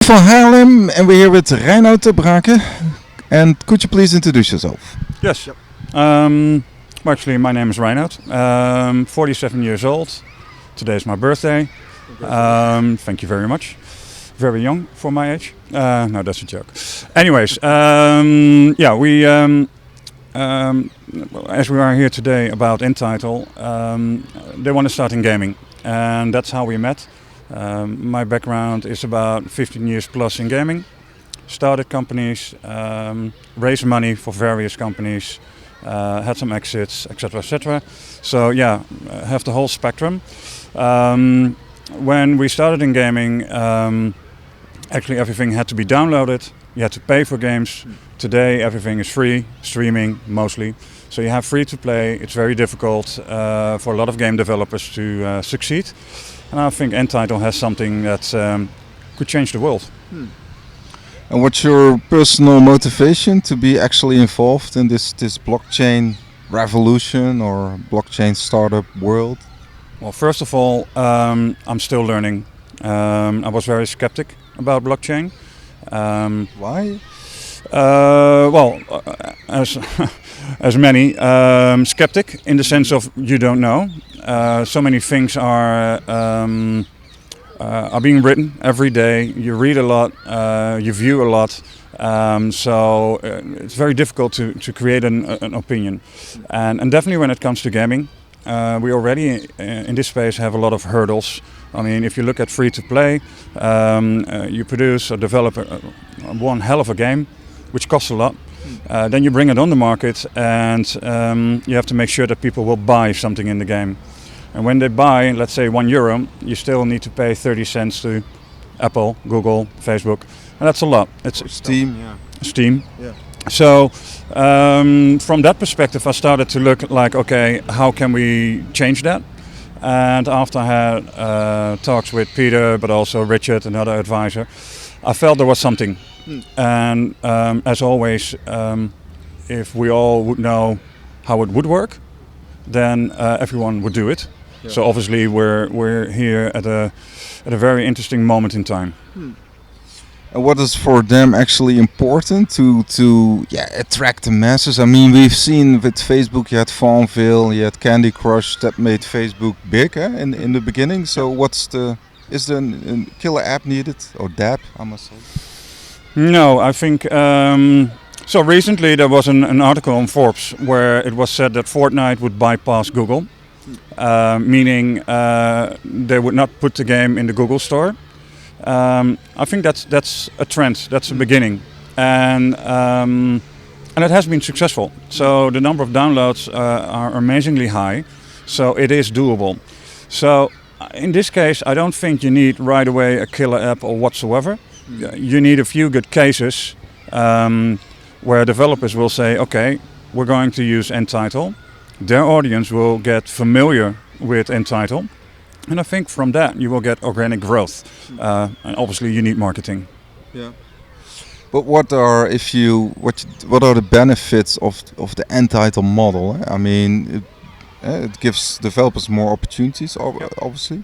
From Haarlem, and we're here with Reinout te Braken. And could you please introduce yourself? Yes. Yep. Actually, my name is Reinout. 47 years old. Today is my birthday. Thank you very much. Very young for my age. No, that's a joke. Anyways, as we are here today about nTitle, they want to start in gaming, and that's how we met. My background is about 15 years plus in gaming. Started companies, raised money for various companies, had some exits, etc., etc. So yeah, have the whole spectrum. When we started in gaming, actually everything had to be downloaded. You had to pay for games. Today everything is free, streaming mostly. So you have free to play. It's very difficult for a lot of game developers to succeed. And I think nTitle has something that could change the world. And what's your personal motivation to be actually involved in this blockchain revolution or blockchain startup world? Well, first of all, I'm still learning. I was very skeptic about blockchain. Why? As many, skeptic in the sense of you don't know. So many things are being written every day. You read a lot, you view a lot. So it's very difficult to create an opinion. And definitely when it comes to gaming, we already in this space have a lot of hurdles. I mean, if you look at free to play, you produce or develop one hell of a game, which costs a lot. Then you bring it on the market, and you have to make sure that people will buy something in the game. And when they buy, let's say €1, you still need to pay 30 cents to Apple, Google, Facebook, and that's a lot. It's Steam, yeah. Steam. Yeah. So from that perspective, I started to look like, okay, how can we change that? And after I had talks with Peter, but also Richard, another advisor, I felt there was something. And as always, if we all would know how it would work, then everyone would do it. Yeah. So obviously we're here at a very interesting moment in time. And what is for them actually important to attract the masses? I mean, we've seen with Facebook, you had Farmville, you had Candy Crush that made Facebook big in the beginning. So is there a killer app needed, or dApp, I must say? No, I think so. Recently there was an article on Forbes where it was said that Fortnite would bypass Google, meaning they would not put the game in the Google store. I think that's a trend. That's a beginning, and it has been successful. So the number of downloads are amazingly high. So it is doable. So in this case, I don't think you need right away a killer app or whatsoever. You need a few good cases where developers will say, okay, we're going to use nTitle. Their audience will get familiar with nTitle. And I think from that you will get organic growth. And obviously you need marketing. Yeah. But what are the benefits of the nTitle model? I mean, it gives developers more opportunities, obviously.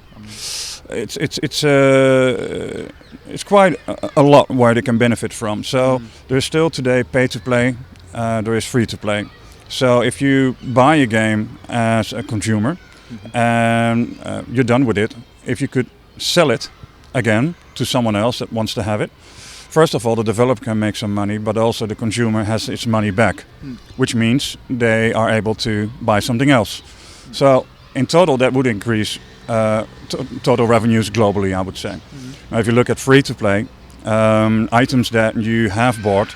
It's quite a lot where they can benefit from. So there's still today pay to play, there is free to play. So if you buy a game as a consumer and you're done with it, if you could sell it again to someone else that wants to have it, first of all the developer can make some money, but also the consumer has its money back, which means they are able to buy something else. So in total that would increase total revenues globally, I would say. Now, if you look at free-to-play, items that you have bought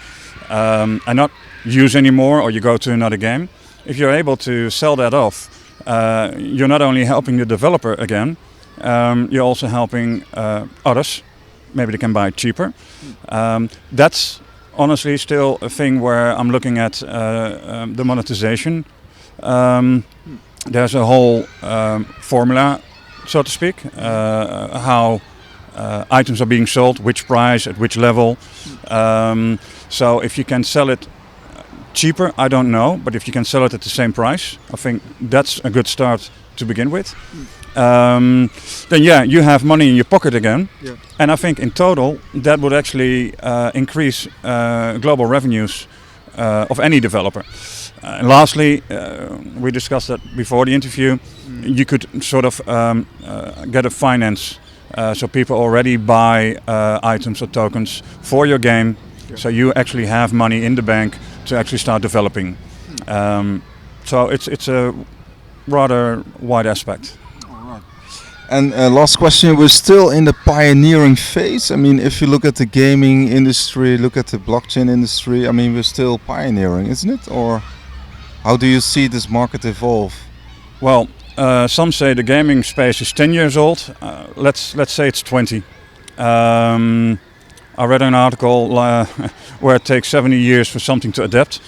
and not use anymore, or you go to another game, if you're able to sell that off, you're not only helping the developer again, you're also helping others. Maybe they can buy it cheaper. That's honestly still a thing where I'm looking at the monetization. There's a whole formula, so to speak, how items are being sold, which price, at which level. So if you can sell it cheaper, I don't know, but if you can sell it at the same price, I think that's a good start to begin with. then yeah, you have money in your pocket again. Yeah. And I think in total that would actually increase global revenues of any developer. And lastly, we discussed that before the interview. You could sort of get a finance, so people already buy items or tokens for your game, so you actually have money in the bank to actually start developing. So it's a rather wide aspect. And last question, we're still in the pioneering phase. I mean, if you look at the gaming industry, look at the blockchain industry, I mean, we're still pioneering, isn't it? Or how do you see this market evolve? Well, some say the gaming space is 10 years old. Let's say it's 20. I read an article where it takes 70 years for something to adapt.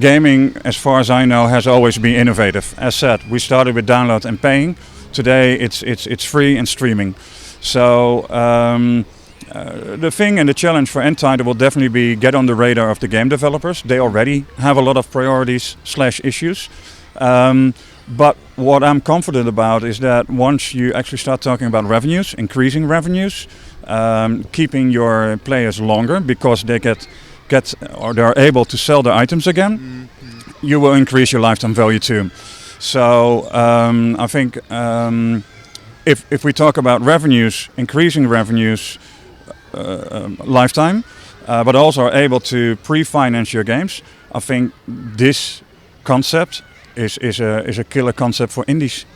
Gaming, as far as I know, has always been innovative. As said, we started with download and paying. Today it's free and streaming. So the thing and the challenge for nTitle will definitely be get on the radar of the game developers. They already have a lot of priorities / issues. But what I'm confident about is that once you actually start talking about revenues, increasing revenues, keeping your players longer because they get or they're able to sell their items again, you will increase your lifetime value too. So I think if we talk about revenues, increasing revenues, lifetime, but also are able to pre-finance your games, I think this concept is a killer concept for indies.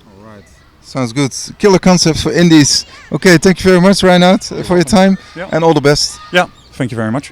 All right. Sounds good. Killer concept for indies. Okay, thank you very much, Reinout, for your time, Yeah. and all the best. Yeah, thank you very much.